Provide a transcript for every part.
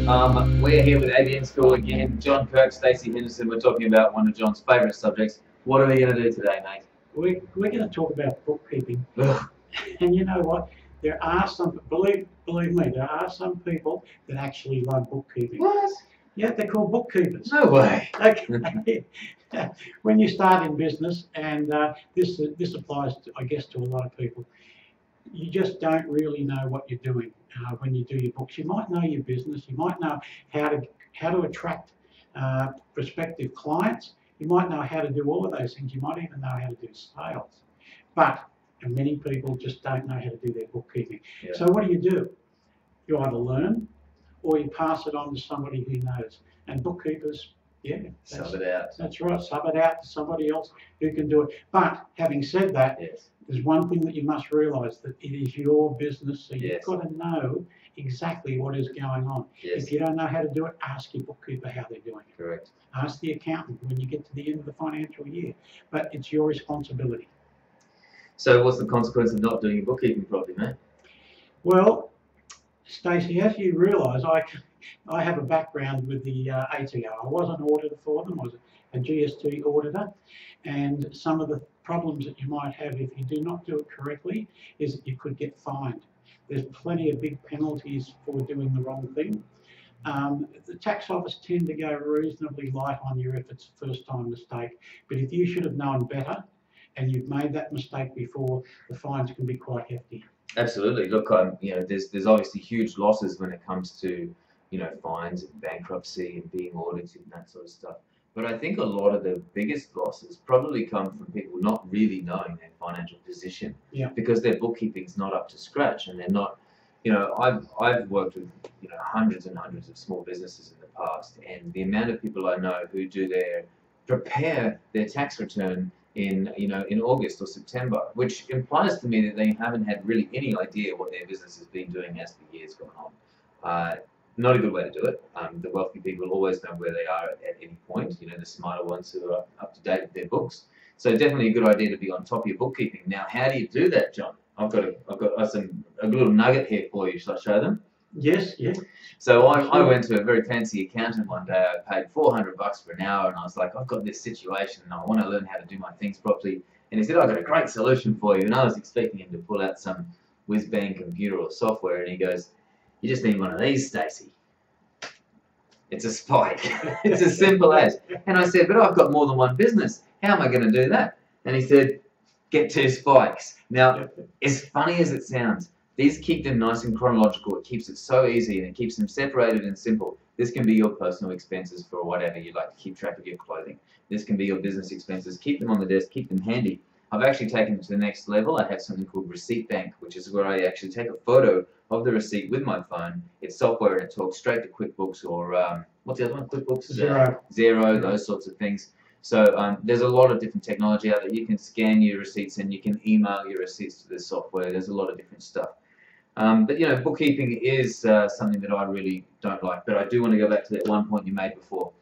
We're here with ABN School again. John Kirk, Stacey Henderson. We're talking about one of John's favourite subjects. What are we going to do today, mate? We're going to talk about bookkeeping. Ugh. And you know what? There are some, believe me, there are some people that actually love bookkeeping. What? Yeah, they're called bookkeepers. No way. Okay. When you start in business, and this applies, I guess, to a lot of people, you just don't really know what you're doing when you do your books. You might know your business. You might know how to attract prospective clients. You might know how to do all of those things. You might even know how to do sales. But many people just don't know how to do their bookkeeping. Yeah. So what do? You either learn or you pass it on to somebody who knows. And bookkeepers, yeah, Sub it out. that's right, sub it out to somebody else who can do it. But having said that, Yes. there's one thing that you must realise, that it is your business, so Yes. you've got to know exactly what is going on. Yes. If you don't know how to do it, ask your bookkeeper how they're doing it. Correct. Ask the accountant when you get to the end of the financial year. But it's your responsibility. So what's the consequence of not doing your bookkeeping properly, mate? Well, Stacey, as you realise, I have a background with the ATO. I was an auditor for them. I was a GST auditor, and some of the problems that you might have if you do not do it correctly is that you could get fined. There's plenty of big penalties for doing the wrong thing. The tax office tend to go reasonably light on you if it's a first-time mistake, but if you should have known better and you've made that mistake before, the fines can be quite hefty. Absolutely. Look, there's obviously huge losses when it comes to, fines and bankruptcy and being audited and that sort of stuff. But I think a lot of the biggest losses probably come from people not really knowing their financial position, because their bookkeeping's not up to scratch, and they're not. I've worked with hundreds and hundreds of small businesses in the past, and the amount of people I know who prepare their tax return in August or September, which implies to me that they haven't had really any idea what their business has been doing as the year's gone on. Not a good way to do it. The wealthy people always know where they are at any point. The smarter ones who are up to date with their books. So definitely a good idea to be on top of your bookkeeping. Now, how do you do that, John? I've got a little nugget here for you. Shall I show them? Yes, yeah. So I went to a very fancy accountant one day. I paid $400 for an hour, and I was like, I've got this situation, and I want to learn how to do my things properly. And he said, I've got a great solution for you. And I was expecting him to pull out some whiz-bang computer or software, and he goes, you just need one of these, Stacey. It's a spike. It's as simple as. And I said, but I've got more than one business. How am I going to do that? And he said, get 2 spikes. Now, as funny as it sounds, these keep them nice and chronological. It keeps it so easy, and it keeps them separated and simple. This can be your personal expenses for whatever you like to keep track of your clothing. This can be your business expenses. Keep them on the desk. Keep them handy. I've actually taken it to the next level. I have something called Receipt Bank, which is where I actually take a photo of the receipt with my phone. It's software, and it talks straight to QuickBooks or what's the other one? QuickBooks? Xero, those sorts of things. So there's a lot of different technology out there. You can scan your receipts and you can email your receipts to this software. There's a lot of different stuff. But bookkeeping is something that I really don't like. But I do want to go back to that one point you made before.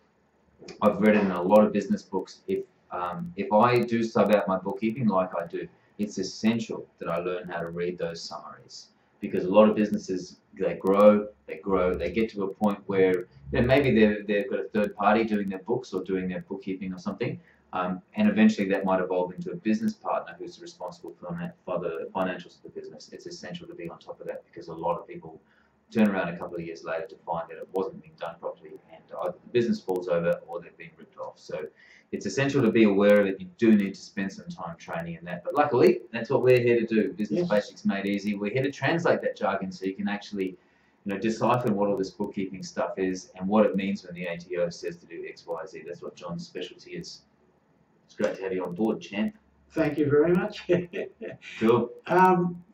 I've read it in a lot of business books. If I do sub out my bookkeeping like I do, it's essential that I learn how to read those summaries, because a lot of businesses, they grow, they get to a point where maybe they've got a third party doing their books or doing their bookkeeping or something, and eventually that might evolve into a business partner who's responsible for the financials of the business. It's essential to be on top of that, because a lot of people turn around a couple of years later to find that it wasn't being done properly, and either the business falls over or they've been ripped off. So it's essential to be aware of it. You do need to spend some time training in that. But luckily, that's what we're here to do. Business Basics Made Easy. We're here to translate that jargon so you can actually decipher what all this bookkeeping stuff is and what it means when the ATO says to do X, Y, Z. That's what John's specialty is. It's great to have you on board, champ. Thank you very much. Cool.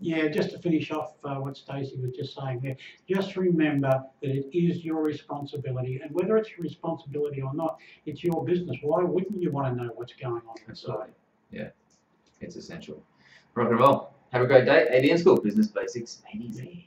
Yeah, just to finish off what Stacey was just saying there, just remember that it is your responsibility, and whether it's your responsibility or not, it's your business. Why wouldn't you want to know what's going on inside? Yeah, it's essential. Rock and roll. Have a great day. ABN School, Business Basics Made Easy.